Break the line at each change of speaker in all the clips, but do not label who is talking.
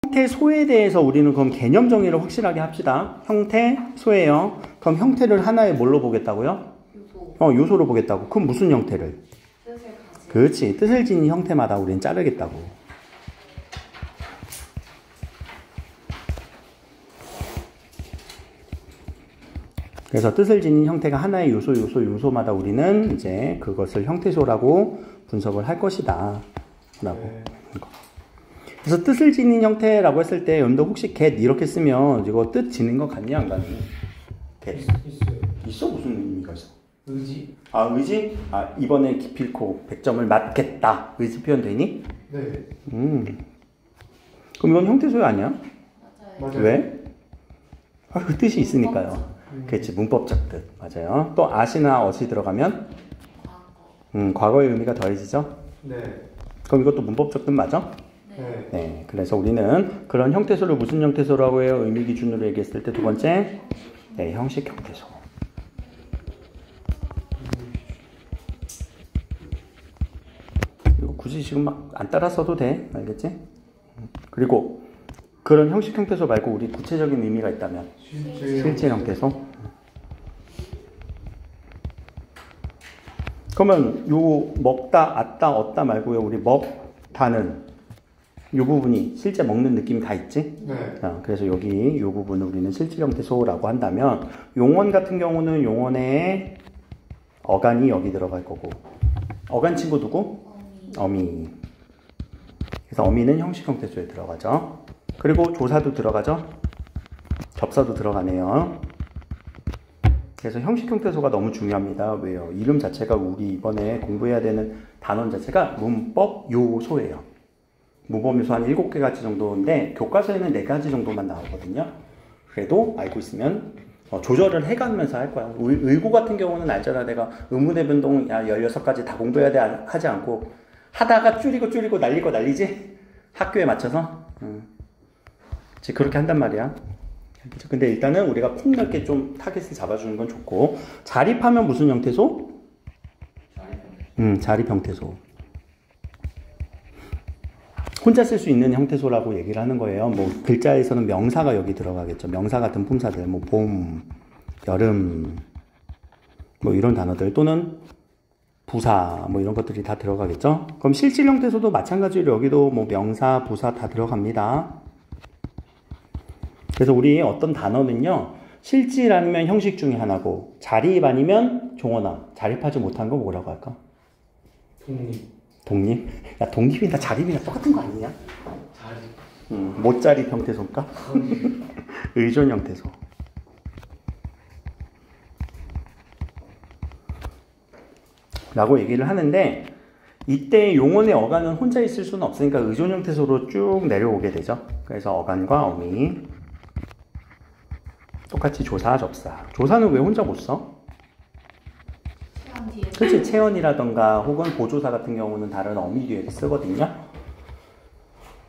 형태소에 대해서 우리는 그럼 개념 정의를 확실하게 합시다. 형태소예요. 그럼 형태를 하나의 뭘로 보겠다고요? 요소로 보겠다고. 그럼 무슨 형태를? 그렇지. 뜻을 지닌 형태마다 우리는 자르겠다고. 그래서 뜻을 지닌 형태가 하나의 요소마다 우리는 이제 그것을 형태소라고 분석을 할 것이다. 라고. 그래서 뜻을 지닌 형태라고 했을 때 여러분들 혹시 get 이렇게 쓰면 이거 뜻 지닌 거 같냐 안 같니? get. 있어? 무슨 의미가 있어?
의지.
의지? 이번에 기필코 100점을 맞겠다. 의지 표현 되니?
네.
그럼 이건 형태소유 아니야?
맞아요.
왜? 그 뜻이 있으니까요. 그렇지. 문법적 뜻. 맞아요. 또 at이나 ot이 들어가면 과거의 의미가 더해지죠?
네.
그럼 이것도 문법적 뜻 맞아?
네.
네. 그래서 우리는 그런 형태소를 무슨 형태소라고 해요? 의미 기준으로 얘기했을 때 두 번째, 네, 형식 형태소. 이거 굳이 지금 막 안 따라 써도 돼. 알겠지? 그리고 그런 형식 형태소 말고 우리 구체적인 의미가 있다면 실제 형태소. 그러면 요 먹다, 앗다, 얻다 말고요. 우리 먹다는 요 부분이 실제 먹는 느낌이 다 있지?
네.
그래서 여기 요 부분을 우리는 실제 형태소라고 한다면 용언 같은 경우는 용언의 어간이 여기 들어갈 거고 어간 친구 누구? 어미. 그래서 어미는 형식 형태소에 들어가죠. 그리고 조사도 들어가죠. 접사도 들어가네요. 그래서 형식 형태소가 너무 중요합니다. 왜요? 이름 자체가 우리 이번에 공부해야 되는 단원 자체가 문법 요소예요. 문법 요소 한 7개가지 정도인데 교과서에는 4가지 정도만 나오거든요. 그래도 알고 있으면 조절을 해가면서 할 거야. 의고 같은 경우는 알잖아. 내가 의문의 변동 16가지 다 공부해야 돼 하지 않고 하다가 줄이고 난리지? 학교에 맞춰서 그렇게 한단 말이야. 근데 일단은 우리가 폭넓게 좀 타겟을 잡아주는 건 좋고 자립하면 무슨 형태소? 자립 형태소. 혼자 쓸 수 있는 형태소라고 얘기를 하는 거예요. 뭐 글자에서는 명사가 여기 들어가겠죠. 명사 같은 품사들, 뭐 봄, 여름, 뭐 이런 단어들 또는 부사, 뭐 이런 것들이 다 들어가겠죠. 그럼 실질 형태소도 마찬가지로 여기도 뭐 명사, 부사 다 들어갑니다. 그래서 우리 어떤 단어는요, 실질 아니면 형식 중에 하나고, 자립 아니면 종언어. 자립하지 못한 거 뭐라고 할까? 독립? 야, 독립이나 자립이나 똑같은 거 아니냐? 자립. 못 자립 형태소일까? 의존 형태소. 라고 얘기를 하는데, 이때 용언의 어간은 혼자 있을 수는 없으니까 의존 형태소로 쭉 내려오게 되죠. 그래서 어간과 어미. 똑같이 조사, 접사. 조사는 왜 혼자 못 써? 그렇지. 체언이라던가 혹은 보조사 같은 경우는 다른 어미 뒤에 쓰거든요.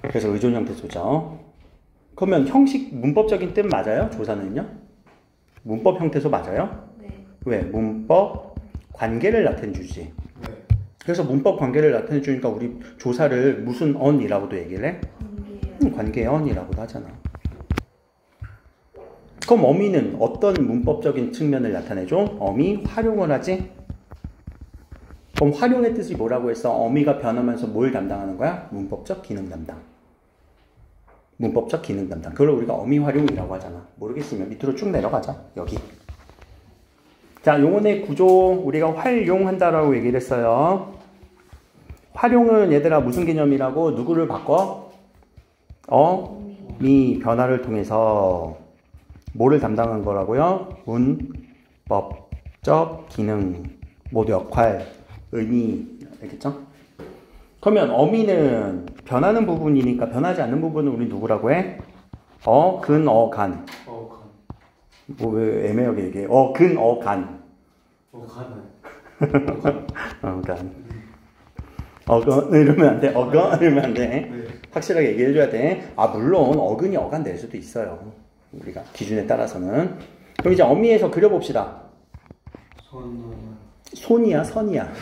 그래서 의존 형태소죠. 그러면 형식, 문법적인 뜻 맞아요? 조사는요? 문법 형태소 맞아요?
네.
왜? 문법 관계를 나타내주지.
네.
그래서 문법 관계를 나타내주니까 우리 조사를 무슨 언이라고도 얘기를 해? 관계 언이라고도 하잖아. 그럼 어미는 어떤 문법적인 측면을 나타내줘? 어미 활용을 하지? 그럼 활용의 뜻이 뭐라고 했어? 어미가 변하면서 뭘 담당하는 거야? 문법적 기능 담당. 문법적 기능 담당. 그걸 우리가 어미 활용이라고 하잖아. 모르겠으면 밑으로 쭉 내려가자. 여기. 자, 용언의 구조 우리가 활용한다라고 얘기를 했어요. 활용은 얘들아 무슨 개념이라고? 누구를 바꿔? 미 변화를 통해서 뭐를 담당한 거라고요? 문법적 기능, 모두 역할, 의미, 알겠죠? 그러면 어미는 변하는 부분이니까 변하지 않는 부분은 우리 누구라고 해? 근, 간. 뭐 왜 애매하게 얘기해? 근, 간. 간. 이러면 안 돼. 이러면 안 돼.
네.
확실하게 얘기해줘야 돼. 물론 어근이 어간 될 수도 있어요. 우리가 기준에 따라서는. 그럼 이제 어미에서 그려봅시다. 손이야, 선이야.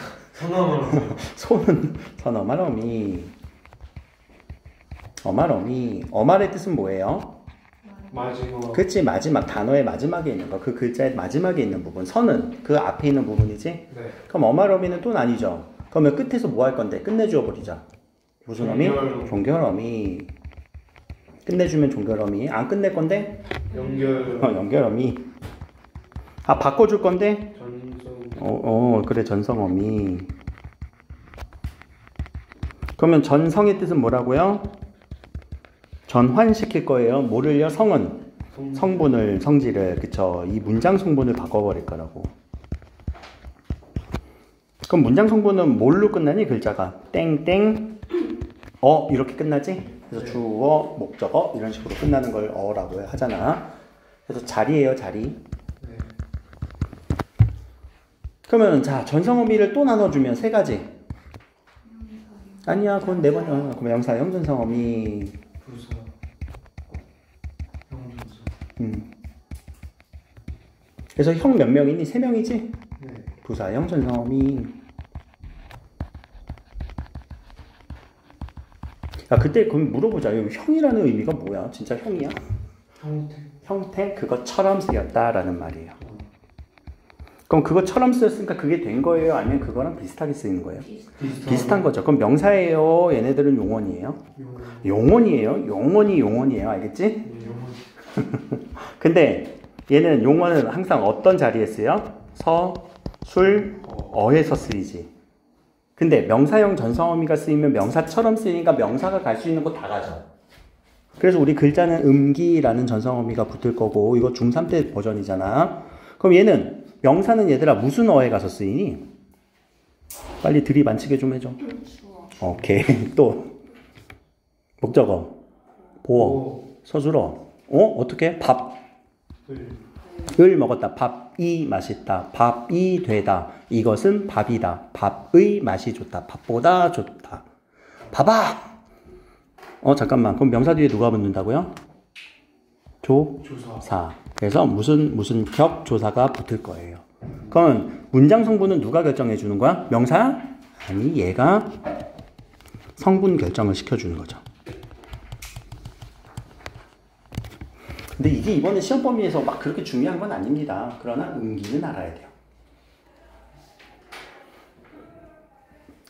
손은 선어말 어미. 어말어미. 어말의 뜻은 뭐예요?
마지막.
그치, 마지막. 단어의 마지막에 있는 거. 그 글자의 마지막에 있는 부분. 선은 그 앞에 있는 부분이지?
네.
그럼 어말어미는 또 아니죠. 그러면 끝에서 뭐 할 건데? 끝내주어 버리자. 무슨 어미? 종결어미. 끝내주면 종결어미. 안 끝낼 건데? 연결어미. 아, 바꿔줄 건데? 그래, 전성어미. 그러면 전성의 뜻은 뭐라고요? 전환시킬 거예요. 뭐를요? 성은? 성분을, 성질을. 그쵸. 이 문장 성분을 바꿔버릴 거라고. 그럼 문장 성분은 뭘로 끝나니? 글자가 땡땡 이렇게 끝나지? 그래서
네.
주어, 목적어 이런 식으로 끝나는 걸 어라고 하잖아. 그래서 자리예요, 자리.
네.
그러면 자, 전성어미를 또 나눠주면 세 가지. 아니야, 그건 네 번. 그럼 명사, 형전성어미.
부사. 형부사.
그래서 형 몇 명이니? 세 명이지?
네.
부사, 형전성어미. 야, 그때 그럼 물어보자. 여기 형이라는 의미가 뭐야? 진짜 형이야?
형태.
형태? 그것처럼 쓰였다라는 말이에요. 그럼 그것처럼 쓰였으니까 그게 된 거예요? 아니면 그거랑 비슷하게 쓰이는 거예요? 비슷한 거죠. 그럼 명사예요? 얘네들은 용언이에요? 용언이에요? 용언이에요. 알겠지?
네, 용언.
근데 얘는 용언은 항상 어떤 자리에 쓰여? 서, 술, 어에서 쓰이지. 근데 명사형 전성어미가 쓰이면 명사처럼 쓰이니까 명사가 갈 수 있는 곳 다 가죠. 그래서 우리 글자는 음기라는 전성어미가 붙을 거고 이거 중3 때 버전이잖아. 그럼 얘는 명사는 얘들아 무슨 어에 가서 쓰이니? 빨리 들이반치게 좀 해줘. 오케이. 또 목적어 보어 서술어 어떻게? 밥을 먹었다. 밥이 맛있다. 밥이 되다. 이것은 밥이다. 밥의 맛이 좋다. 밥보다 좋다. 봐봐. 잠깐만. 그럼 명사 뒤에 누가 붙는다고요? 조사. 그래서 무슨 격 조사가 붙을 거예요. 그럼 문장 성분은 누가 결정해 주는 거야? 명사? 아니, 얘가 성분 결정을 시켜주는 거죠. 근데 이게 이번에 시험 범위에서 막 그렇게 중요한 건 아닙니다. 그러나 음기는 알아야 돼요.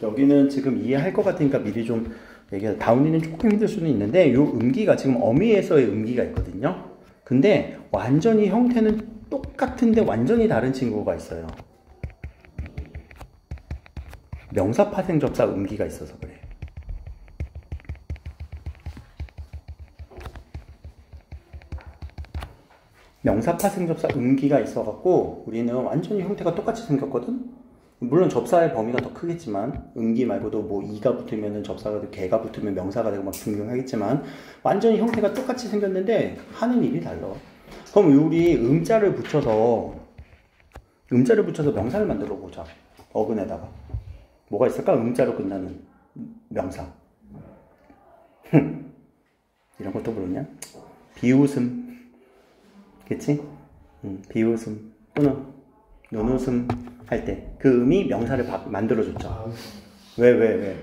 여기는 지금 이해할 것 같으니까 미리 좀 얘기해. 다운이는 조금 힘들 수는 있는데 요 음기가 지금 어미에서의 음기가 있거든요. 근데 완전히 형태는 똑같은데 완전히 다른 친구가 있어요. 명사 파생 접사 음기가 있어서 그래. 명사 파생 접사 음기가 있어갖고 우리는 완전히 형태가 똑같이 생겼거든. 물론 접사의 범위가 더 크겠지만 음기 말고도 뭐 이가 붙으면 접사가 되고 개가 붙으면 명사가 되고 막 등등하겠지만 완전히 형태가 똑같이 생겼는데 하는 일이 달라. 그럼 우리 음자를 붙여서 명사를 만들어 보자. 어근에다가 뭐가 있을까? 음자로 끝나는 명사. 이런 것도 모르냐? 비웃음. 그치? 비웃음 또는 눈웃음 할 때 그 음이 명사를 만들어줬죠. 왜?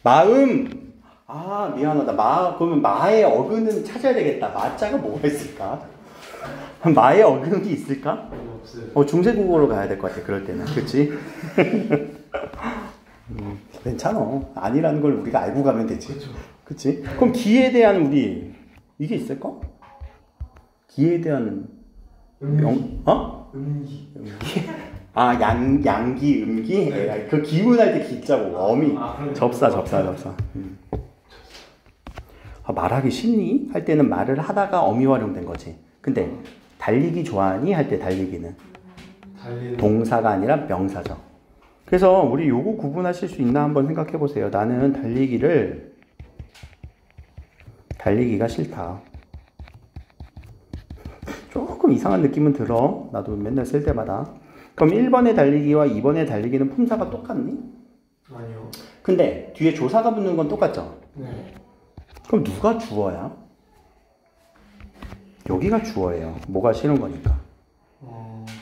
마음. 아, 미안하다. 그러면 마의 어근은 찾아야 되겠다. 마자가 뭐가 있을까? 마의 어근이 있을까?
없어요.
중세국어로 가야 될 것 같아. 그럴 때는. 그치? 괜찮아. 아니라는 걸 우리가 알고 가면 되지. 그치? 그럼 기에 대한 우리 이게 있을까? 기에 대한
음기.
아, 양기, 음기?
네.
그 기운할 때 기자고, 어미. 접사. 말하기 쉽니? 할 때는 말을 하다가 어미 활용된 거지. 근데 달리기 좋아하니? 할 때 달리기는 동사가 아니라 명사죠. 그래서 우리 요거 구분하실 수 있나 한번 생각해 보세요. 나는 달리기가 싫다. 조금 이상한 느낌은 들어. 나도 맨날 쓸 때마다. 그럼 1번의 달리기와 2번의 달리기는 품사가 똑같니?
아니요.
근데 뒤에 조사가 붙는 건 똑같죠?
네.
그럼 누가 주어야? 여기가 주어예요. 뭐가 싫은 거니까.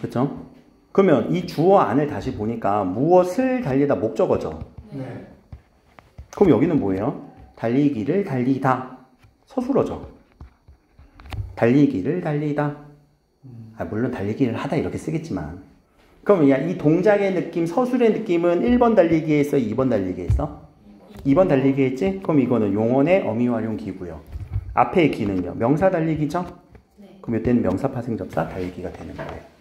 그쵸? 그러면 이 주어 안을 다시 보니까 무엇을 달리다 목적어죠?
네.
그럼 여기는 뭐예요? 달리기를 달리다. 서술어죠. 달리기를 달리다. 물론 달리기를 하다 이렇게 쓰겠지만. 그럼 이 동작의 느낌, 서술의 느낌은 1번 달리기에 있어, 2번 달리기에 있어? 2번 달리기에 있지? 그럼 이거는 용언의 어미 활용 기구요. 앞에 기는요. 명사 달리기죠?
네.
그럼 이때는 명사 파생 접사 달리기가 되는 거예요.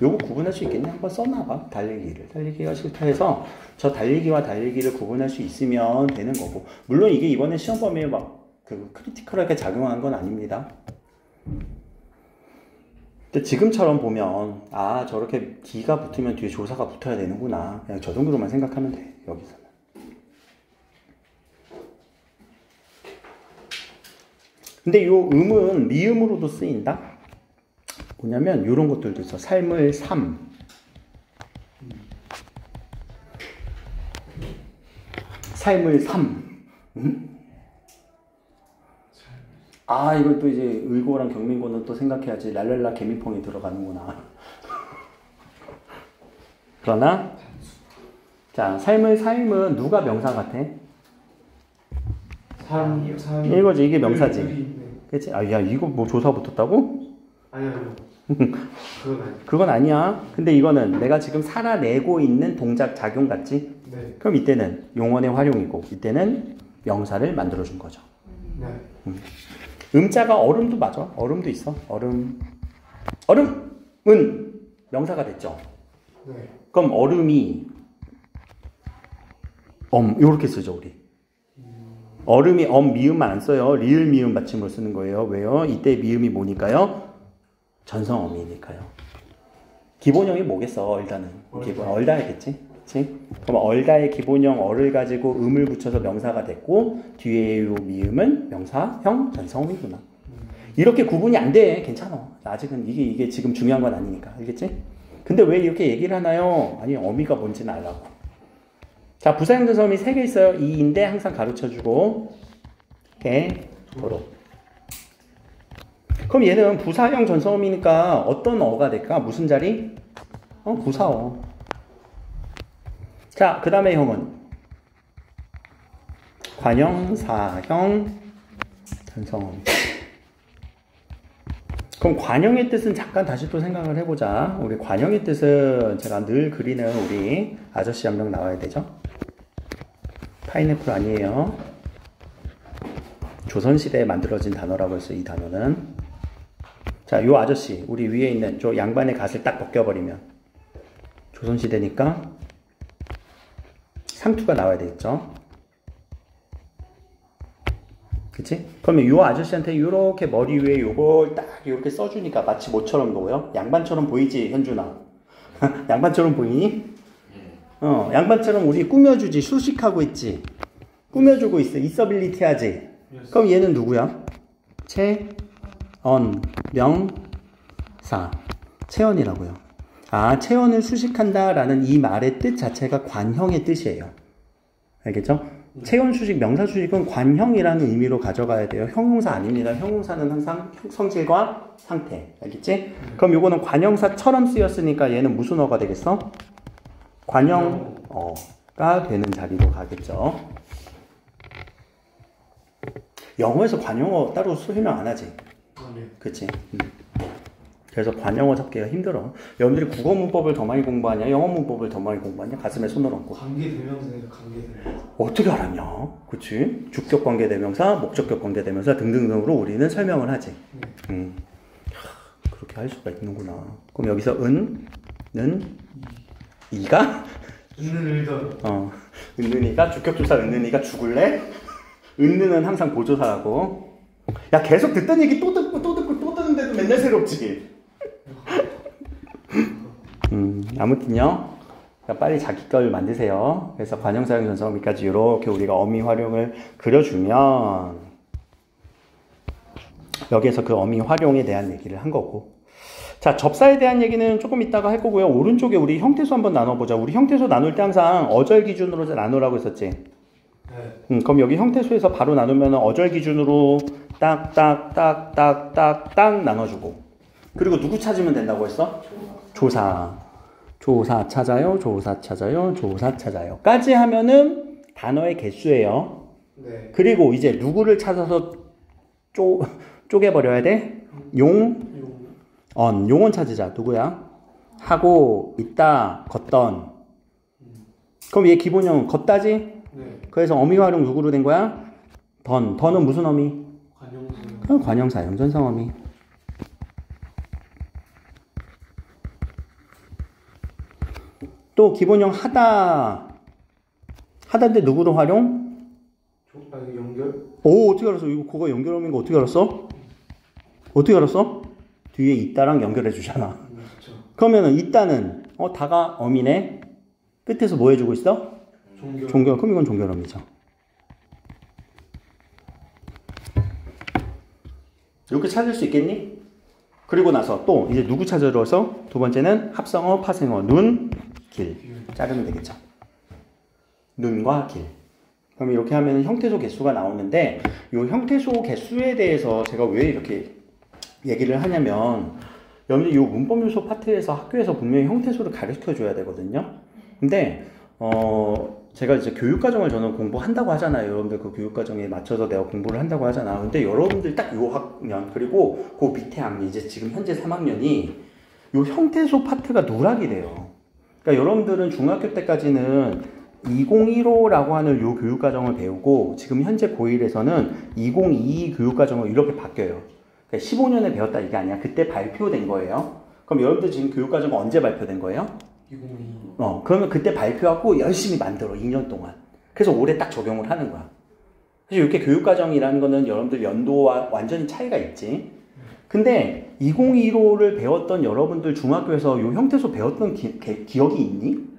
요거 구분할 수 있겠네? 한번 써놔봐. 달리기가 싫다 해서 저 달리기와 달리기를 구분할 수 있으면 되는 거고. 물론 이게 이번에 시험 범위에 막 그 크리티컬하게 작용한 건 아닙니다. 근데 지금처럼 보면 아 저렇게 기가 붙으면 뒤에 조사가 붙어야 되는구나. 그냥 저 정도로만 생각하면 돼. 여기서는. 근데 요 음은 미음으로도 쓰인다. 뭐냐면 요런 것들도 있어. 삶을 삶. 삶을 삶. 아 이건 또 이제 의고랑 경민고는 또 생각해야지. 랄랄라 개미펑이 들어가는구나. 그러나 자 삶을 삶은 누가 명사 같아?
삶
이거지. 이게 명사지.
네.
그치? 아, 야, 이거 뭐 조사 붙었다고?
아니요. 그건 아니에요.
그건 아니야. 근데 이거는 내가 지금 살아내고 있는 동작 작용 같지?
네.
그럼 이때는 용언의 활용이고, 이때는 명사를 만들어준 거죠.
네.
음자가 얼음도 맞아. 얼음도 있어. 얼음은 명사가 됐죠.
네.
그럼 얼음이 요렇게 쓰죠, 우리. 얼음이 미음만 안 써요. 리을 미음 받침으로 쓰는 거예요. 왜요? 이때 미음이 뭐니까요? 전성어미니까요. 기본형이 뭐겠어, 일단은. 기본, 얼다겠지? 그치? 그럼 얼다의 기본형 얼을 가지고 음을 붙여서 명사가 됐고, 뒤에 요 미음은 명사형 전성어미구나. 이렇게 구분이 안 돼. 괜찮아. 아직은 이게 지금 중요한 건 아니니까. 알겠지? 근데 왜 이렇게 얘기를 하나요? 아니, 어미가 뭔지는 알라고. 자, 부사형 전성어미 3개 있어요. 이인데 항상 가르쳐주고 도로. 그럼 얘는 부사형 전성어미니까 어떤 어가 될까? 무슨 자리? 부사어. 자, 그 다음에 형은 관형사형 전성어미. 그럼 관형의 뜻은 잠깐 다시 또 생각을 해보자. 우리 관형의 뜻은 제가 늘 그리는 우리 아저씨 한 명 나와야 되죠. 파인애플 아니에요. 조선시대에 만들어진 단어라고 했어요. 이 단어는. 자, 요 아저씨 우리 위에 있는 저 양반의 갓을 딱 벗겨버리면 조선시대니까 상투가 나와야 되겠죠. 그치? 그러면 요 아저씨한테 요렇게 머리 위에 요걸 딱 요렇게 써주니까 마치 뭐처럼 보여? 양반처럼 보이지, 현준아? 양반처럼 보이니? 양반처럼 우리 꾸며주지. 수식하고 있지. 꾸며주고 있어. 있어빌리티 하지. 그럼 얘는 누구야? 명사. 체언이라고요. 아, 체언을 수식한다 라는 이 말의 뜻 자체가 관형의 뜻이에요. 알겠죠? 체언 수식, 명사 수식은 관형이라는 의미로 가져가야 돼요. 형용사 아닙니다. 형용사는 항상 성질과 상태. 알겠지? 그럼 요거는 관형사처럼 쓰였으니까 얘는 무슨 어가 되겠어? 관형어가 되는 자리로 가겠죠. 영어에서 관형어 따로 설명 안 하지?
네.
그치? 그래서 관형어 잡기가 힘들어. 여러분들이 국어 문법을 더 많이 공부하냐? 영어 문법을 더 많이 공부하냐? 가슴에 손을 얹고.
관계대명사에서 관계대명사.
어떻게 알았냐? 그치? 주격 관계대명사, 목적격 관계대명사 등등등으로 우리는 설명을 하지. 그렇게 할 수가 있는구나. 그럼 여기서 는, 이가? 은는이가, 주격조사 은는이가 죽을래? 은는은 항상 보조사라고. 야, 계속 듣던 얘기 또 듣고 또 듣는데도 맨날 새롭지. 아무튼요. 빨리 자기 걸 만드세요. 그래서 관형사형 전성어미까지 이렇게 우리가 어미 활용을 그려주면 여기에서 그 어미 활용에 대한 얘기를 한 거고. 자, 접사에 대한 얘기는 조금 이따가 할 거고요. 오른쪽에 우리 형태수 한번 나눠보자. 우리 형태수 나눌 때 항상 어절 기준으로 나누라고 했었지.
네.
그럼 여기 형태수에서 바로 나누면 어절 기준으로 딱 나눠주고. 그리고 누구 찾으면 된다고 했어? 조사. 조사 찾아요. 까지 하면은 단어의 개수예요.
네.
그리고 이제 누구를 찾아서 쪼개버려야 돼? 용언 찾으자. 누구야? 하고, 있다, 걷던. 그럼 얘 기본형 걷다지?
네.
그래서 어미 활용 누구로 된 거야? 던은 무슨 어미?
관용사.
관형사형, 전성어미. 또 기본형 하다인데 누구로 활용?
연결?
오, 어떻게 알았어? 이거 그거 연결어미인 거 어떻게 알았어? 어떻게 알았어? 뒤에 있다랑 연결해 주잖아.
그렇죠.
그러면은 있다는 다가 어미네. 끝에서 뭐 해주고 있어? 종결. 그럼 이건 종결어미죠. 이렇게 찾을 수 있겠니? 그리고 나서 또 이제 누구 찾으러서 두 번째는 합성어, 파생어, 눈, 길 자르면 되겠죠. 눈과 길. 그럼 이렇게 하면 형태소 개수가 나오는데 이 형태소 개수에 대해서 제가 왜 이렇게 얘기를 하냐면 여러분들 이 문법 요소 파트에서 학교에서 분명히 형태소를 가르쳐 줘야 되거든요. 근데 제가 이제 교육과정을 저는 공부한다고 하잖아요. 여러분들 그 교육과정에 맞춰서 내가 공부를 한다고 하잖아. 근데 여러분들 딱 요 학년 그리고 그 밑에 학년 이제 지금 현재 3학년이 요 형태소 파트가 누락이 돼요. 그러니까 여러분들은 중학교 때까지는 2015라고 하는 요 교육과정을 배우고 지금 현재 고1에서는 2022 교육과정을 이렇게 바뀌어요. 그러니까 15년에 배웠다 이게 아니야. 그때 발표된 거예요. 그럼 여러분들 지금 교육과정 언제 발표된 거예요?
2022.
그러면 그때 발표하고 열심히 만들어 2년 동안. 그래서 올해 딱 적용을 하는 거야. 그래서 이렇게 교육과정이라는 거는 여러분들 연도와 완전히 차이가 있지. 근데 2015를 배웠던 여러분들 중학교에서 요 형태소 배웠던 기억이 있니?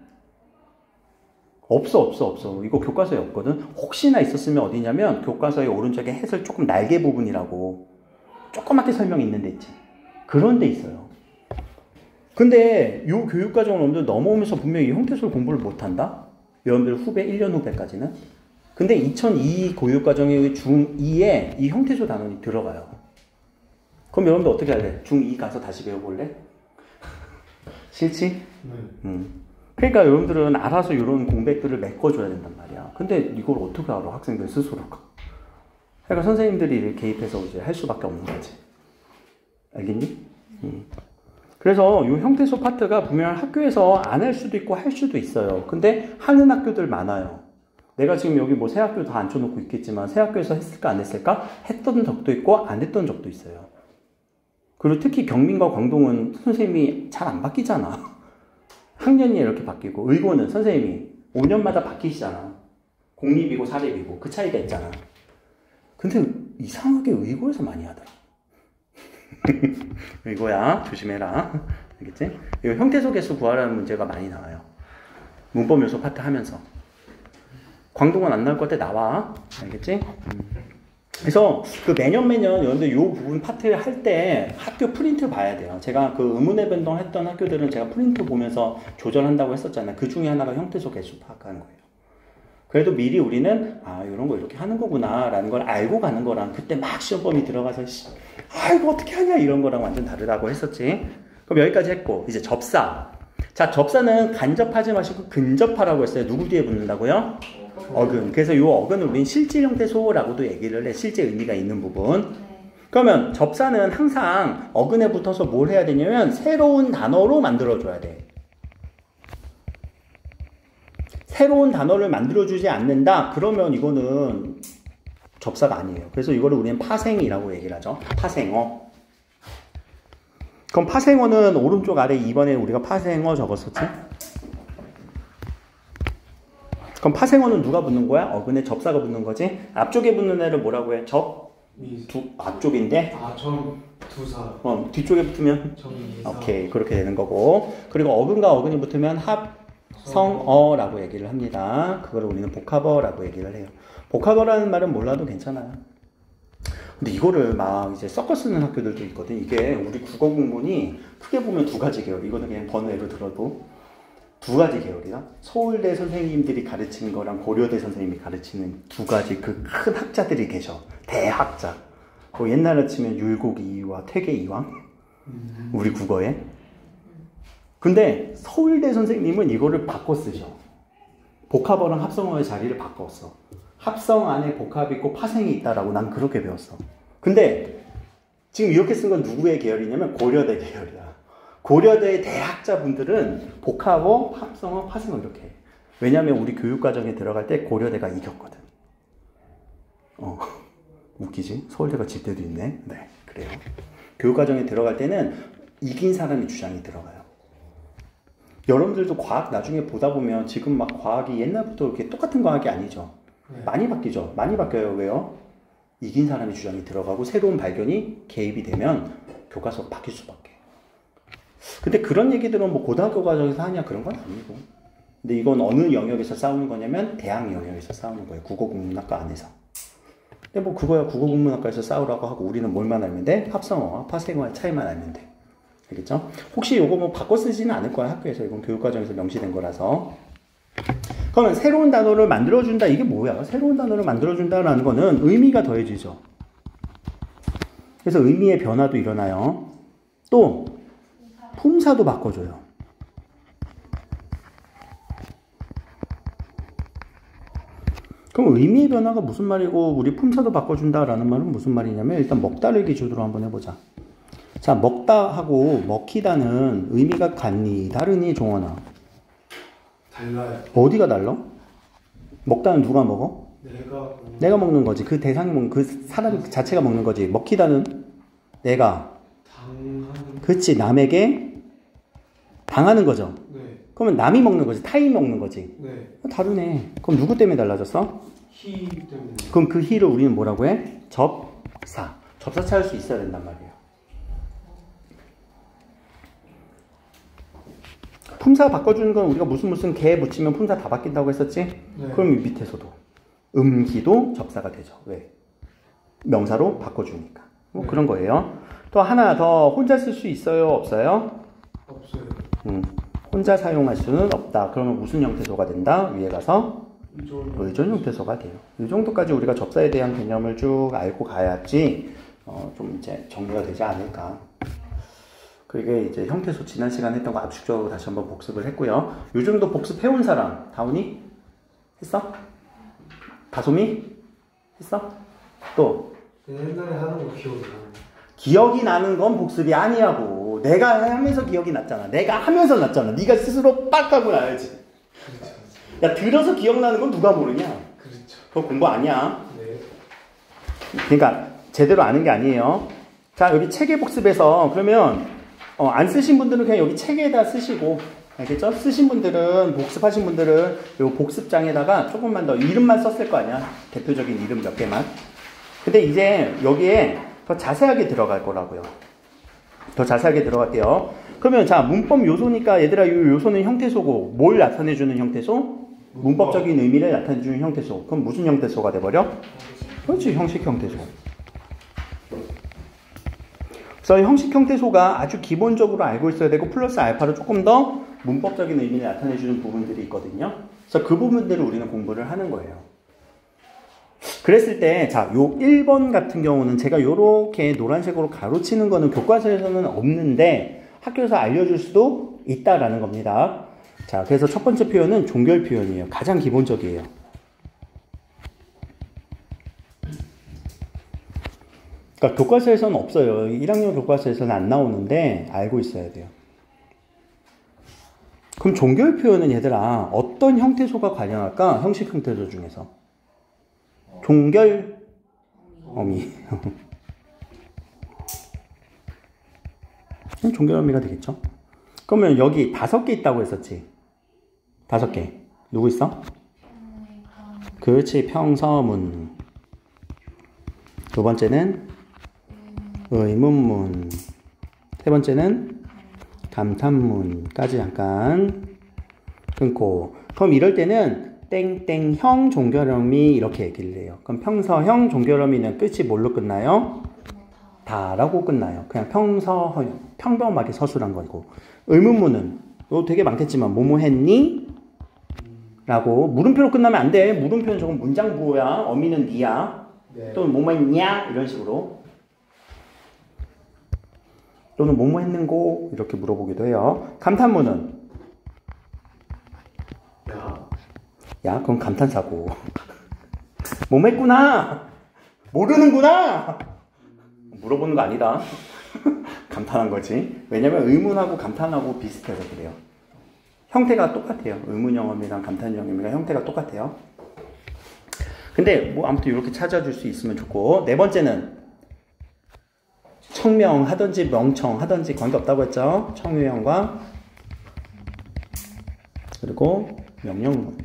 없어. 이거 교과서에 없거든. 혹시나 있었으면 어디냐면 교과서의 오른쪽에 해설 조금 날개 부분이라고 조그맣게 설명이 있는 데 있지. 그런 데 있어요. 근데 요 교육과정을 여러분들 넘어오면서 분명히 이 형태소를 공부를 못한다? 여러분들 후배, 1년 후배까지는. 근데 2002 교육과정의 중2에 이 형태소 단원이 들어가요. 그럼 여러분들 어떻게 할래? 중2 가서 다시 배워볼래? 싫지?
네.
그러니까 여러분들은 알아서 이런 공백들을 메꿔줘야 된단 말이야. 근데 이걸 어떻게 알아? 학생들 스스로가. 그러니까 선생님들이 개입해서 이제 할 수밖에 없는 거지. 알겠니? 그래서 이 형태소 파트가 분명 학교에서 안 할 수도 있고 할 수도 있어요. 근데 하는 학교들 많아요. 내가 지금 여기 뭐 새 학교 다 앉혀놓고 있겠지만 새 학교에서 했을까 안 했을까? 했던 적도 있고 안 했던 적도 있어요. 그리고 특히 경민과 광동은 선생님이 잘 안 바뀌잖아. 학년이 이렇게 바뀌고 의고는 선생님이 5년마다 바뀌시잖아. 공립이고 사립이고 그 차이가 있잖아. 근데 이상하게 의고에서 많이 하더라. 의고야 조심해라. 알겠지? 이거 형태소 개수 구하라는 문제가 많이 나와요. 문법 요소 파트 하면서. 광동은 안 나올 것 같아. 나와. 알겠지? 그래서 그 매년 여러분들 요 부분 파트 할 때 학교 프린트 봐야 돼요. 제가 그 의문의 변동 했던 학교들은 제가 프린트 보면서 조절한다고 했었잖아요. 그 중에 하나가 형태소 개수 파악하는 거예요. 그래도 미리 우리는 이런 거 이렇게 하는 거구나 라는 걸 알고 가는 거랑 그때 막 시험범위 들어가서 이거 어떻게 하냐 이런 거랑 완전 다르다고 했었지. 그럼 여기까지 했고 이제 접사. 자, 접사는 간접하지 마시고 근접하라고 했어요. 누구 뒤에 붙는다고요? 어근. 그래서 이 어근을 우린 실질 형태소라고도 얘기를 해. 실제 의미가 있는 부분. 그러면 접사는 항상 어근에 붙어서 뭘 해야 되냐면 새로운 단어로 만들어줘야 돼. 새로운 단어를 만들어주지 않는다? 그러면 이거는 접사가 아니에요. 그래서 이거를 우리는 파생이라고 얘기를 하죠. 파생어. 그럼 파생어는 오른쪽 아래 2번에 우리가 파생어 적었었지? 그럼 파생어는 누가 붙는 거야? 어근에 접사가 붙는 거지? 앞쪽에 붙는 애를 뭐라고 해? 앞쪽인데?
두사.
뒤쪽에 붙으면? 오케이, 그렇게 되는 거고. 그리고 어근과 어근이 붙으면 합성어라고 얘기를 합니다. 그걸 우리는 복합어라고 얘기를 해요. 복합어라는 말은 몰라도 괜찮아요. 근데 이거를 막 이제 섞어 쓰는 학교들도 있거든. 이게 우리 국어 공부니 크게 보면 두 가지 계열. 이거는 그냥 번외로 들어도 두 가지 계열이야. 서울대 선생님들이 가르치는 거랑 고려대 선생님이 가르치는 두 가지 그 큰 학자들이 계셔. 대학자. 옛날에 치면 율곡이와 퇴계이왕. 우리 국어에. 근데 서울대 선생님은 이거를 바꿔 쓰셔. 복합어랑 합성어의 자리를 바꿨어. 합성 안에 복합이 있고 파생이 있다라고 난 그렇게 배웠어. 근데 지금 이렇게 쓴 건 누구의 계열이냐면 고려대 계열이야. 고려대 대학자분들은 복합어, 합성어, 파생어 이렇게 해. 왜냐면 우리 교육과정에 들어갈 때 고려대가 이겼거든. 웃기지? 서울대가 질 때도 있네. 네, 그래요. 교육과정에 들어갈 때는 이긴 사람의 주장이 들어가요. 여러분들도 과학 나중에 보다 보면 지금 막 과학이 옛날부터 이렇게 똑같은 과학이 아니죠.
네.
많이 바뀌죠. 많이 바뀌어요. 왜요? 이긴 사람의 주장이 들어가고 새로운 발견이 개입이 되면 교과서가 바뀔 수밖에. 근데 그런 얘기들은 뭐 고등학교 과정에서 하냐 그런 건 아니고. 근데 이건 어느 영역에서 싸우는 거냐면 대학 영역에서 싸우는 거예요. 국어국문학과 안에서. 근데 뭐 그거야 국어국문학과에서 싸우라고 하고 우리는 뭘만 알면 돼? 합성어와 파생어의 차이만 알면 돼. 알겠죠? 혹시 이거 뭐 바꿔 쓰지는 않을 거야 학교에서. 이건 교육과정에서 명시된 거라서. 그러면 새로운 단어를 만들어준다 이게 뭐야? 새로운 단어를 만들어준다라는 거는 의미가 더해지죠. 그래서 의미의 변화도 일어나요. 또 품사도 바꿔줘요. 그럼 의미의 변화가 무슨 말이고 우리 품사도 바꿔준다라는 말은 무슨 말이냐면 일단 먹다를 기준으로 한번 해보자. 자, 먹다 하고 먹히다는 의미가 같니? 다르니? 종원아?
달라요.
어디가 달라? 먹다는 누가 먹어?
내가
먹는 거지. 그 대상이 먹는, 그 사람 자체가 먹는 거지. 먹히다는 내가.
당하는.
그치. 남에게 당하는 거죠.
네.
그러면 남이 먹는 거지. 타인이 먹는 거지.
네.
다르네. 그럼 누구 때문에 달라졌어?
히 때문에.
그럼 그 히를 우리는 뭐라고 해? 접사. 접사차 할 수 있어야 된단 말이에요. 품사 바꿔주는 건 우리가 무슨 개 붙이면 품사 다 바뀐다고 했었지?
네.
그럼 이 밑에서도 음기도 접사가 되죠. 왜? 명사로 바꿔주니까. 뭐
네.
그런 거예요. 또 하나 더 혼자 쓸 수 있어요? 없어요?
없어요.
혼자 사용할 수는 없다. 그러면 무슨 형태소가 된다? 위에 가서 의존 형태소가 돼요. 이 정도까지 우리가 접사에 대한 개념을 쭉 알고 가야지 좀 이제 정리가 되지 않을까. 그게 이제 형태소 지난 시간에 했던 거 압축적으로 다시 한번 복습을 했고요. 요 정도 복습해온 사람 다운이? 했어? 다솜이? 했어? 또?
옛날에 하는 거 기억이 나요.
기억이 나는 건 복습이 아니라고. 내가 하면서 기억이 났잖아. 내가 하면서 났잖아. 네가 스스로 빡 하고 나야지.
그렇죠.
야, 들어서 기억나는 건 누가 모르냐?
그렇죠.
그거 공부 아니야.
네.
그러니까 제대로 아는 게 아니에요. 자, 여기 체계 복습에서 그러면 안 쓰신 분들은 그냥 여기 책에다 쓰시고, 알겠죠? 쓰신 분들은, 복습하신 분들은 요 복습장에다가 조금만 더 이름만 썼을 거 아니야. 대표적인 이름 몇 개만. 근데 이제 여기에 더 자세하게 들어갈 거라고요. 더 자세하게 들어갈게요. 그러면 자, 문법 요소니까 얘들아, 이 요소는 형태소고, 뭘 나타내주는 형태소? 문법적인 의미를 나타내주는 형태소. 그럼 무슨 형태소가 돼버려? 그렇지, 형식 형태소. 그래서 형식 형태소가 아주 기본적으로 알고 있어야 되고 플러스 알파로 조금 더 문법적인 의미를 나타내주는 부분들이 있거든요. 그래서 그 부분들을 우리는 공부를 하는 거예요. 그랬을 때, 자, 요 1번 같은 경우는 제가 요렇게 노란색으로 가로치는 거는 교과서에서는 없는데 학교에서 알려줄 수도 있다라는 겁니다. 자, 그래서 첫 번째 표현은 종결 표현이에요. 가장 기본적이에요. 그러니까 교과서에서는 없어요. 1학년 교과서에서는 안 나오는데 알고 있어야 돼요. 그럼 종결 표현은 얘들아 어떤 형태소가 관여할까? 형식 형태소 중에서 종결 어미 종결 어미가 되겠죠. 그러면 여기 5개 있다고 했었지. 5개 누구 있어? 그렇지, 평서문. 두 번째는 의문문. 세 번째는 감탄문까지 잠깐 끊고. 그럼 이럴 때는 땡땡형 종결어미 이렇게 얘기를 해요. 그럼 평서형 종결어미는 끝이 뭘로 끝나요? 다라고 끝나요. 그냥 평범하게 서술한 거고. 의문문은 이거 되게 많겠지만 뭐뭐 했니? 라고 물음표로 끝나면 안 돼. 물음표는 저건 문장 부호야. 어미는 니야.
네.
또는 뭐뭐 했냐? 이런 식으로. 또는 뭐뭐 했는고? 이렇게 물어보기도 해요. 감탄문은? 야, 그건 감탄사고. 뭐했구나 모르는구나 물어보는 거 아니다. 감탄한 거지. 왜냐면 의문하고 감탄하고 비슷해서 그래요. 형태가 똑같아요. 의문영어이랑 감탄영어이랑 형태가 똑같아요. 근데 뭐 아무튼 이렇게 찾아줄 수 있으면 좋고, 네 번째는 청명하든지 명청하든지 관계없다고 했죠. 청유형과 그리고 명령문.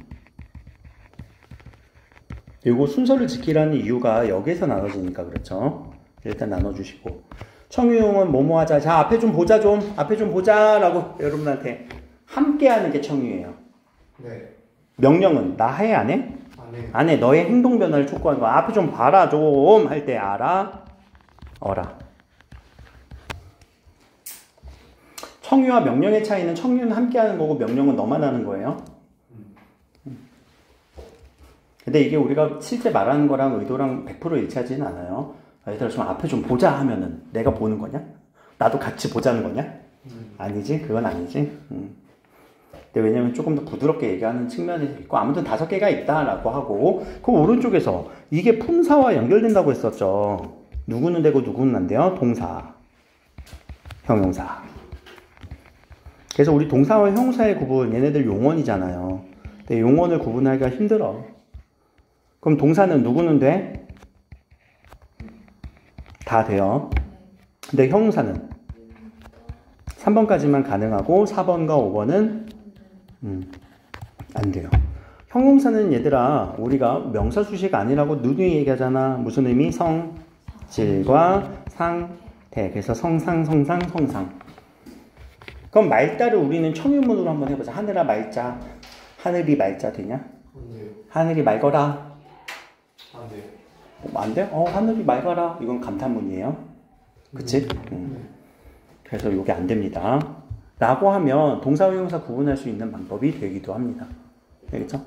이거 순서를 지키라는 이유가 여기에서 나눠지니까 그렇죠. 일단 나눠주시고, 청유형은 뭐뭐 하자. 자, 앞에 좀 보자 좀. 앞에 좀 보자 라고 여러분한테 함께 하는 게 청유예요.
네.
명령은 나 해 안 해?
안 해.
안 해. 너의 행동 변화를 촉구하는 거야. 앞에 좀 봐라 좀 할 때 알아, 어라. 청유와 명령의 차이는 청유는 함께 하는 거고 명령은 너만 하는 거예요. 근데 이게 우리가 실제 말하는 거랑 의도랑 100% 일치하지는 않아요. 얘들아 좀 앞에 좀 보자 하면은 내가 보는 거냐? 나도 같이 보자는 거냐? 아니지? 그건 아니지. 근데 왜냐면 조금 더 부드럽게 얘기하는 측면이 있고, 아무튼 5개가 있다라고 하고, 그 오른쪽에서 이게 품사와 연결된다고 했었죠. 누구는 되고 누구는 안 돼요? 동사, 형용사. 그래서 우리 동사와 형용사의 구분, 얘네들 용언이잖아요. 근데 용언을 구분하기가 힘들어. 그럼 동사는 누구는 돼? 다 돼요. 근데 형용사는 3번까지만 가능하고 4번과 5번은 안 돼요. 형용사는 얘들아 우리가 명사 수식 아니라고 누누이 얘기하잖아. 무슨 의미? 성, 질과 상태. 그래서 성상, 성상, 성상. 그럼 말자를 우리는 청유문으로 한번 해보자. 하늘아 말자. 하늘이 말자 되냐?
안 돼요.
하늘이 맑어라.
안 돼요.
안 돼? 하늘이 맑아라. 이건 감탄문이에요. 그치? 그래서 이게 안 됩니다. 라고 하면 동사와 형용사 구분할 수 있는 방법이 되기도 합니다. 알겠죠?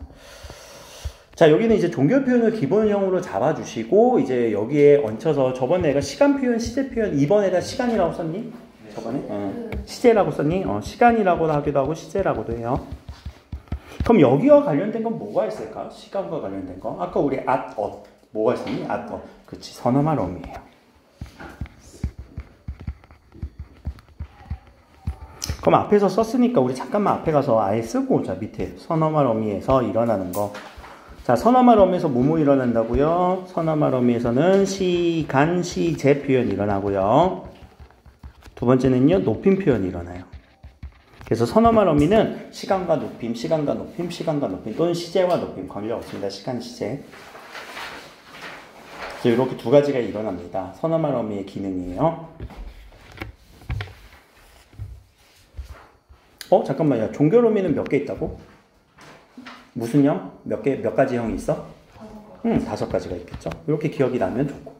자, 여기는 이제 종교 표현을 기본형으로 잡아주시고, 이제 여기에 얹혀서 저번에 내가 시간 표현, 시제 표현, 이번에다 시간이라고 썼니? 저번에? 시제라고 썼니? 시간이라고 하기도 하고, 시제라고도 해요. 그럼 여기와 관련된 건 뭐가 있을까? 시간과 관련된 거. 아까 우리 뭐가 있었니? 그치. 선어말 어미예요. 그럼 앞에서 썼으니까 우리 잠깐만 앞에 가서 아예 쓰고 오자. 밑에 선어말 어미에서 일어나는 거. 자, 선어말 어미에서 뭐뭐 일어난다고요? 선어말 어미에서는 시간, 시제 표현이 일어나고요. 두 번째는요, 높임 표현이 일어나요. 그래서 선어말 어미는 시간과 높임, 시간과 높임, 시간과 높임, 또는 시제와 높임, 관계 없습니다. 시간, 시제. 그래서 이렇게 두 가지가 일어납니다. 선어말 어미의 기능이에요. 잠깐만요. 종결 어미는 몇 개 있다고? 무슨 형? 몇 가지 형이 있어? 5가지가 있겠죠. 이렇게 기억이 나면 좋고.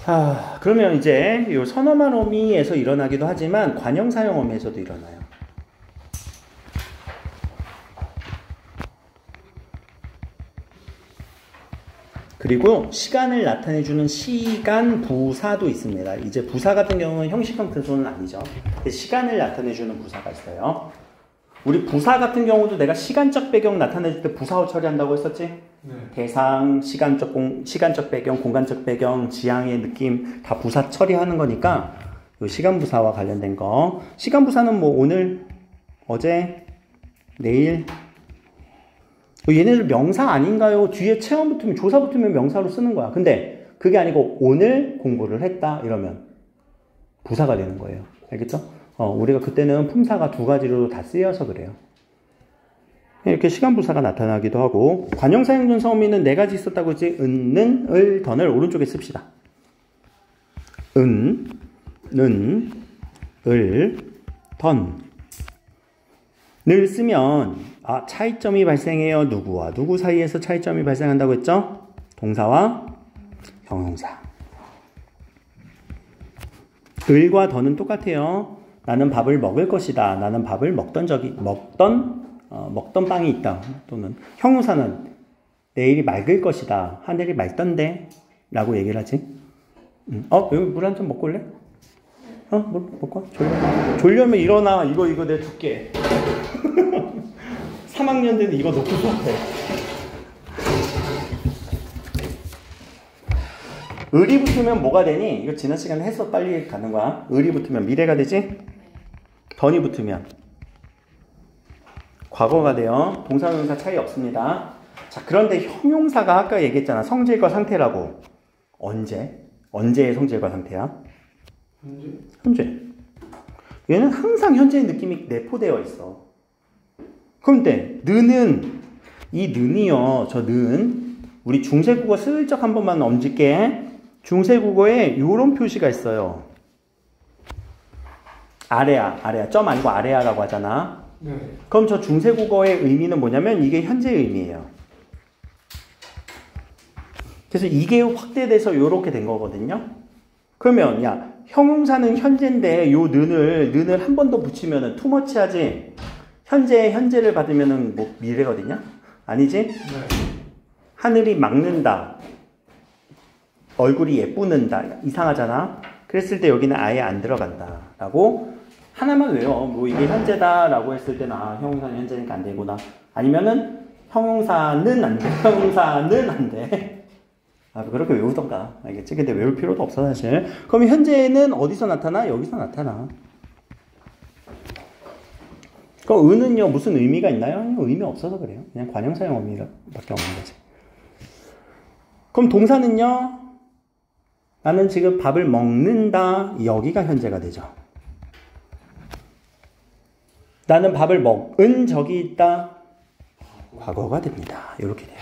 자, 그러면 이제 이 선어말 어미에서 일어나기도 하지만 관형사형 어미에서도 일어나요. 그리고 시간을 나타내주는 시간 부사도 있습니다. 이제 부사 같은 경우는 형식 형태소는 아니죠. 시간을 나타내주는 부사가 있어요. 우리 부사 같은 경우도 내가 시간적 배경 나타내줄 때 부사어 처리한다고 했었지?
네.
대상, 시간적 배경, 공간적 배경, 지향의 느낌 다 부사 처리하는 거니까 요 시간 부사와 관련된 거. 시간 부사는 뭐 오늘, 어제, 내일. 얘네들 명사 아닌가요? 뒤에 체험 붙으면, 조사 붙으면 명사로 쓰는 거야. 근데 그게 아니고 오늘 공부를 했다 이러면 부사가 되는 거예요. 알겠죠? 우리가 그때는 품사가 2가지로 다 쓰여서 그래요. 이렇게 시간 부사가 나타나기도 하고, 관형사형존사 어미는 4가지 있었다고 했지. 는, 을, 던을 오른쪽에 씁시다. 는, 을, 던. 늘 쓰면 차이점이 발생해요. 누구와 누구 사이에서 차이점이 발생한다고 했죠? 동사와 형용사. 을과 더는 똑같아요. 나는 밥을 먹을 것이다. 나는 밥을 먹던 빵이 있다. 또는 형용사는 내일이 맑을 것이다. 하늘이 맑던데 라고 얘기를 하지. 여기 물 한 잔 먹고 올래? 물 먹고 와. 졸려면 일어나. 이거 내가 줄게. 3학년들은 이거 놓고 수업해. 을이 붙으면 뭐가 되니? 이거 지난 시간에 해서 빨리 가는 거야. 을이 붙으면 미래가 되지? 던이 붙으면 과거가 돼요. 동사동사 차이 없습니다. 자, 그런데 형용사가 아까 얘기했잖아. 성질과 상태라고. 언제? 언제의 성질과 상태야? 현재. 얘는 항상 현재의 느낌이 내포되어 있어. 그런데 는은 이 는이요. 저 는 우리 중세국어 슬쩍 한 번만 얹을게. 중세국어에 요런 표시가 있어요. 아래야. 점 아니고 아래야라고 하잖아.
네.
그럼 저 중세국어의 의미는 뭐냐면 이게 현재의 의미예요. 그래서 이게 확대돼서 요렇게 된 거거든요. 그러면 야 형용사는 현재인데 요 는을 한 번 더 붙이면은 투머치하지. 현재를 받으면은 뭐 미래거든요. 아니지?
네.
하늘이 막는다. 얼굴이 예쁘는다. 이상하잖아. 그랬을 때 여기는 아예 안 들어간다. 라고 하나만 외워. 뭐 이게 현재다 라고 했을 때는 아 형용사는 현재니까 안 되구나. 아니면은 형용사는 안 돼. 형용사는 안 돼. 아, 그렇게 외우던가. 알겠지? 근데 외울 필요도 없어, 사실. 그럼 현재는 어디서 나타나? 여기서 나타나. 그럼 은은요, 무슨 의미가 있나요? 의미 없어서 그래요. 그냥 관형사용 의미밖에 없는 거지. 그럼 동사는요? 나는 지금 밥을 먹는다. 여기가 현재가 되죠. 나는 밥을 먹은 적이 있다. 과거가 됩니다. 이렇게 돼요.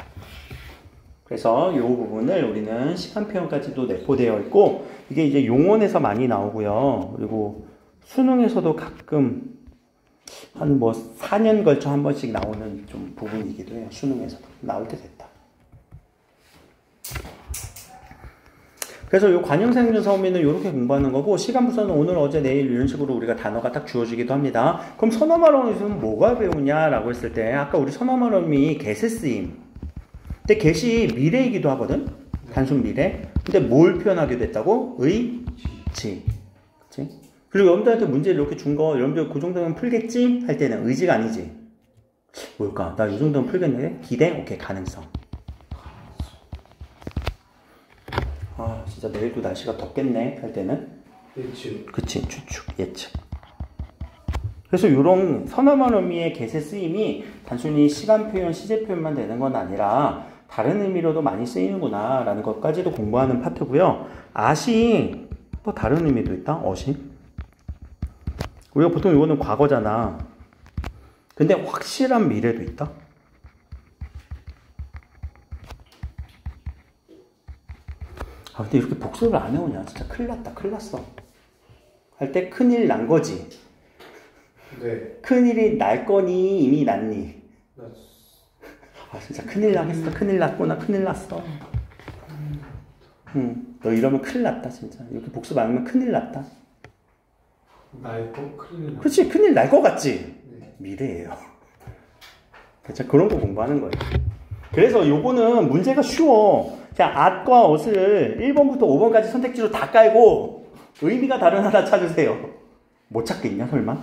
그래서 이 부분을 우리는 시간 표현까지도 내포되어 있고 이게 이제 용언에서 많이 나오고요. 그리고 수능에서도 가끔 한 뭐 4년 걸쳐 한 번씩 나오는 좀 부분이기도 해요. 수능에서도 나올 때 됐다. 그래서 이 관형사용전사 의미는 이렇게 공부하는 거고 시간부서는 오늘, 어제, 내일 이런 식으로 우리가 단어가 딱 주어지기도 합니다. 그럼 선어말어미는 뭐가 배우냐라고 했을 때 아까 우리 선어말어미 get에 쓰임. 근데 get이 미래이기도 하거든. 단순 미래. 근데 뭘 표현하기도 했다고? 의지. 그치? 그리고 여러분들한테 문제를 이렇게 준 거 여러분들 그 정도면 풀겠지? 할 때는 의지가 아니지. 뭘까? 나 이 정도면 풀겠네? 기대? 오케이. 가능성. 아 진짜 내일도 날씨가 덥겠네 할 때는
예측.
그치 추측 예측. 그래서 이런 선어만 의미의 get의 쓰임이 단순히 시간 표현 시제 표현만 되는 건 아니라 다른 의미로도 많이 쓰이는구나 라는 것까지도 공부하는 파트고요. at이 또 다른 의미도 있다. at이 우리가 보통 이거는 과거잖아. 근데 확실한 미래도 있다. 아, 근데 이렇게 복습을 안 해오냐? 진짜 큰일 났다, 큰일 났어. 할 때 큰일 난 거지.
네.
큰일이 날 거니, 이미 났니?
났어.
아, 진짜 큰일 나겠어. 큰일 났구나, 큰일 났어. 너 이러면 큰일 났다, 진짜. 이렇게 복습 안 하면 큰일 났다.
날 거? 큰일 나.
그렇지, 큰일 날 것 같지?
네.
미래예요. 그렇죠? 그런 거 공부하는 거예요. 그래서 요거는 문제가 쉬워. 그냥 at과 ot을 1번부터 5번까지 선택지로 다 깔고 의미가 다른 하나 찾으세요. 못 찾겠냐 설마?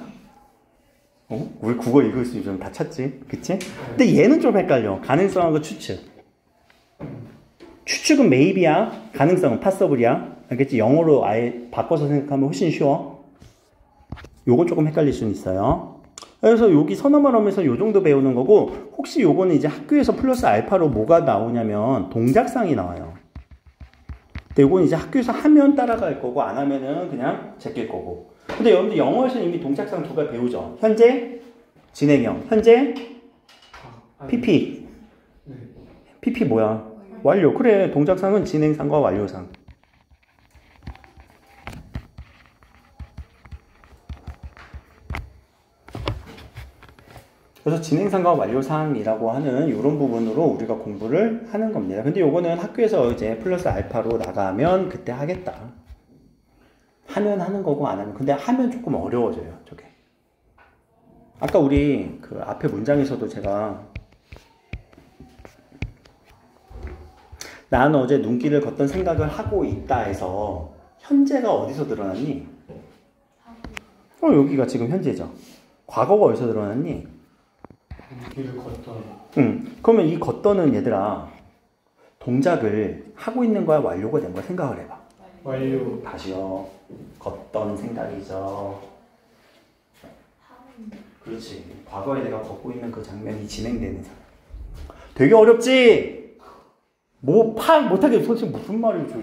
우리 국어 읽을 수 있으면 다 찾지. 그치? 근데 얘는 좀 헷갈려. 가능성하고 추측. 추측은 maybe야. 가능성은 possible이야. 알겠지? 영어로 아예 바꿔서 생각하면 훨씬 쉬워. 요건 조금 헷갈릴 수는 있어요. 그래서 여기 선어말하면서 요 정도 배우는 거고 혹시 요거는 이제 학교에서 플러스 알파로 뭐가 나오냐면 동작상이 나와요. 근데 요건 이제 학교에서 하면 따라갈 거고 안 하면은 그냥 제낄 거고. 근데 여러분들 영어에서 이미 동작상 두 개 배우죠. 현재, 진행형. 현재, PP.
네.
PP 뭐야? 완료. 그래. 동작상은 진행상과 완료상. 그래서 진행상과 완료사항이라고 하는 이런 부분으로 우리가 공부를 하는 겁니다. 근데 요거는 학교에서 이제 플러스 알파로 나가면 그때 하겠다. 하면 하는 거고 안 하면. 근데 하면 조금 어려워져요, 저게. 아까 우리 그 앞에 문장에서도 제가 나는 어제 눈길을 걷던 생각을 하고 있다 해서 현재가 어디서 드러났니? 여기가 지금 현재죠. 과거가 어디서 드러났니?
길을 걷던.
그러면 이 걷던은 얘들아 동작을 하고 있는 거야 완료가 된 거야? 생각을 해봐.
완료.
다시요. 걷던 생각이죠. 그렇지. 과거에 내가 걷고 있는 그 장면이 진행되는 상황. 되게 어렵지? 뭐 파악 못하게 도대체 무슨 말이죠?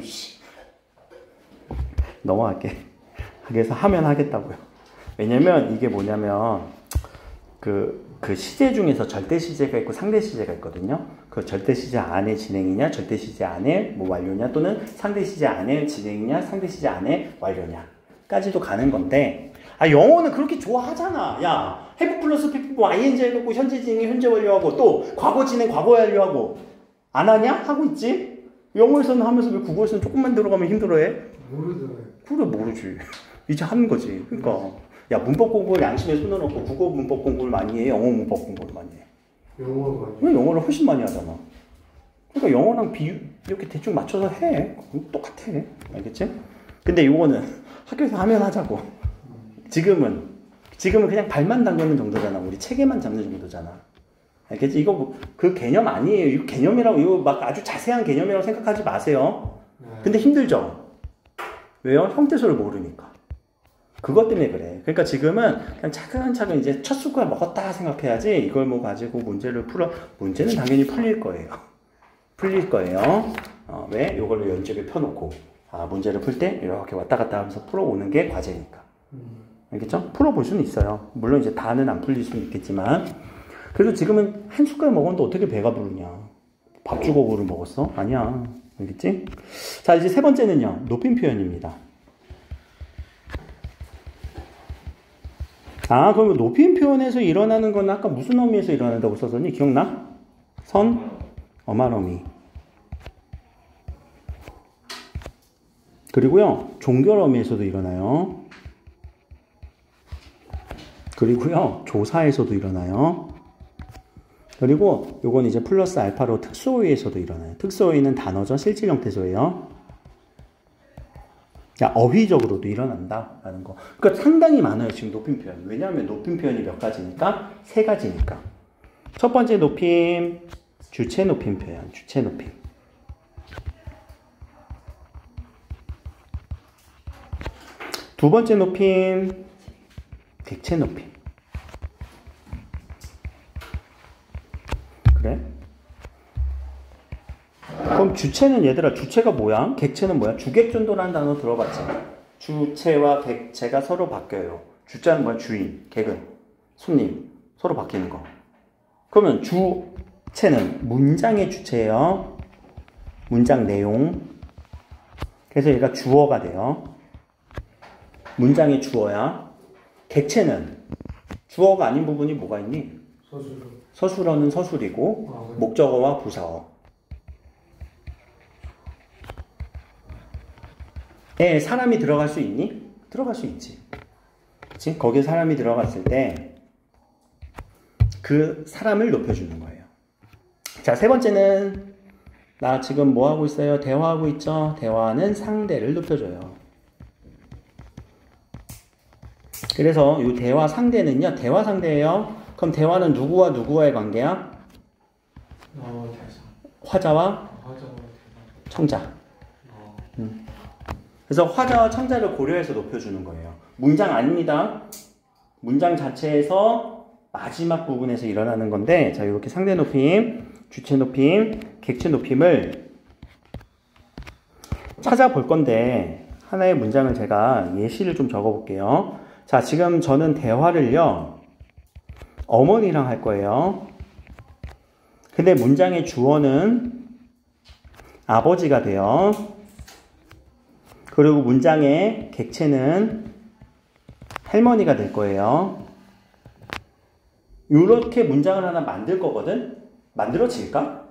넘어갈게. 그래서 하면 하겠다고요. 왜냐면 이게 뭐냐면 그 시제 중에서 절대 시제가 있고 상대 시제가 있거든요. 그 절대 시제 안에 진행이냐, 절대 시제 안에 뭐 완료냐, 또는 상대 시제 안에 진행이냐, 상대 시제 안에 완료냐까지도 가는 건데, 아 영어는 그렇게 좋아하잖아. 야, have 플러스 PP ing 해갖고 현재 진행, 현재 완료하고 또 과거 진행, 과거 완료하고 안 하냐? 하고 있지. 영어에서는 하면서 왜 국어에서는 조금만 들어가면 힘들어해?
모르잖아요.
그래 모르지. 이제 하는 거지. 그러니까. 야, 문법 공부를 양심에 손을 얹고 국어 문법 공부를 많이 해? 영어 문법 공부를 많이 해?
영어가.
왜 영어를 훨씬 많이 하잖아. 그러니까 영어랑 비유 이렇게 대충 맞춰서 해. 똑같아. 알겠지? 근데 이거는 학교에서 하면 하자고. 지금은 그냥 발만 담그는 정도잖아. 우리 체계만 잡는 정도잖아. 알겠지? 이거 그 개념 아니에요. 이거 개념이라고 이거 막 아주 자세한 개념이라고 생각하지 마세요. 근데 힘들죠? 왜요? 형태소를 모르니까. 그것 때문에 그래. 그러니까 지금은 그냥 차근차근 이제 첫 숟갈 먹었다 생각해야지 이걸 뭐 가지고 문제를 문제는 당연히 풀릴 거예요. 풀릴 거예요. 왜? 이걸로 연적에 펴놓고 문제를 풀 때 이렇게 왔다 갔다 하면서 풀어오는 게 과제니까. 알겠죠? 풀어볼 수는 있어요. 물론 이제 다는 안 풀릴 수는 있겠지만 그래도 지금은 한 숟갈 먹었는데 어떻게 배가 부르냐. 밥 주걱으로 먹었어? 아니야. 알겠지? 자, 이제 세 번째는요. 높임 표현입니다. 그러면 높임 표현에서 일어나는 건 아까 무슨 어미에서 일어난다고 썼었니? 기억나? 선, 어만 어미. 그리고요, 종결 어미에서도 일어나요. 그리고요, 조사에서도 일어나요. 그리고 요건 이제 플러스 알파로 특수어휘에서도 일어나요. 특수어휘는 단어죠. 실질 형태소예요. 자, 어휘적으로도 일어난다라는 거. 그러니까 상당히 많아요, 지금 높임 표현. 왜냐하면 높임 표현이 몇 가지니까? 세 가지니까. 첫 번째 높임, 주체 높임 표현, 주체 높임. 두 번째 높임, 객체 높임. 그래? 그럼 주체는 얘들아, 주체가 뭐야? 객체는 뭐야? 주객전도라는 단어 들어봤지? 주체와 객체가 서로 바뀌어요. 주자는 뭐야? 주인, 객은 손님, 서로 바뀌는 거. 그러면 주체는 문장의 주체예요. 문장 내용. 그래서 얘가 주어가 돼요. 문장의 주어야. 객체는 주어가 아닌 부분이 뭐가 있니?
서술어.
서술어는 서술이고
그래.
목적어와 부사어. 사람이 들어갈 수 있니? 들어갈 수 있지. 그치? 거기에 사람이 들어갔을 때 그 사람을 높여주는 거예요. 자, 세 번째는 나 지금 뭐 하고 있어요? 대화하고 있죠? 대화는 상대를 높여줘요. 그래서 이 대화 상대는요, 대화 상대예요. 그럼 대화는 누구와 누구와의 관계야? 화자와 청자. 그래서 화자와 청자를 고려해서 높여주는 거예요. 문장 아닙니다. 문장 자체에서 마지막 부분에서 일어나는 건데, 자, 이렇게 상대 높임, 주체 높임, 객체 높임을 찾아볼 건데, 하나의 문장을 제가 예시를 좀 적어 볼게요. 자, 지금 저는 대화를요, 어머니랑 할 거예요. 근데 문장의 주어는 아버지가 돼요. 그리고 문장의 객체는 할머니가 될 거예요. 이렇게 문장을 하나 만들 거거든? 만들어질까?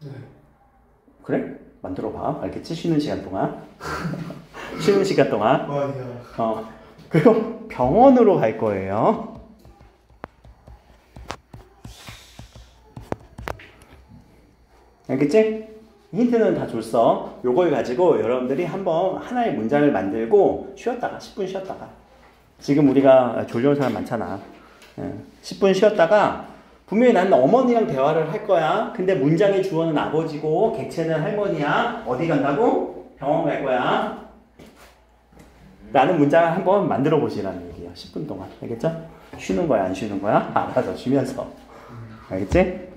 네.
그래? 만들어봐. 알겠지? 쉬는 시간 동안. 쉬는 시간 동안. 그리고 병원으로 갈 거예요. 알겠지? 힌트는 다 줬어. 요걸 가지고 여러분들이 한번 하나의 문장을 만들고 쉬었다가 10분 쉬었다가 지금 우리가 졸려온 사람 많잖아. 10분 쉬었다가 분명히 나는 어머니랑 대화를 할 거야. 근데 문장의 주어는 아버지고 객체는 할머니야. 어디 간다고? 병원 갈 거야. 라는 문장을 한번 만들어 보시라는 얘기야. 10분 동안. 알겠죠? 쉬는 거야, 안 쉬는 거야? 알아서 쉬면서. 알겠지?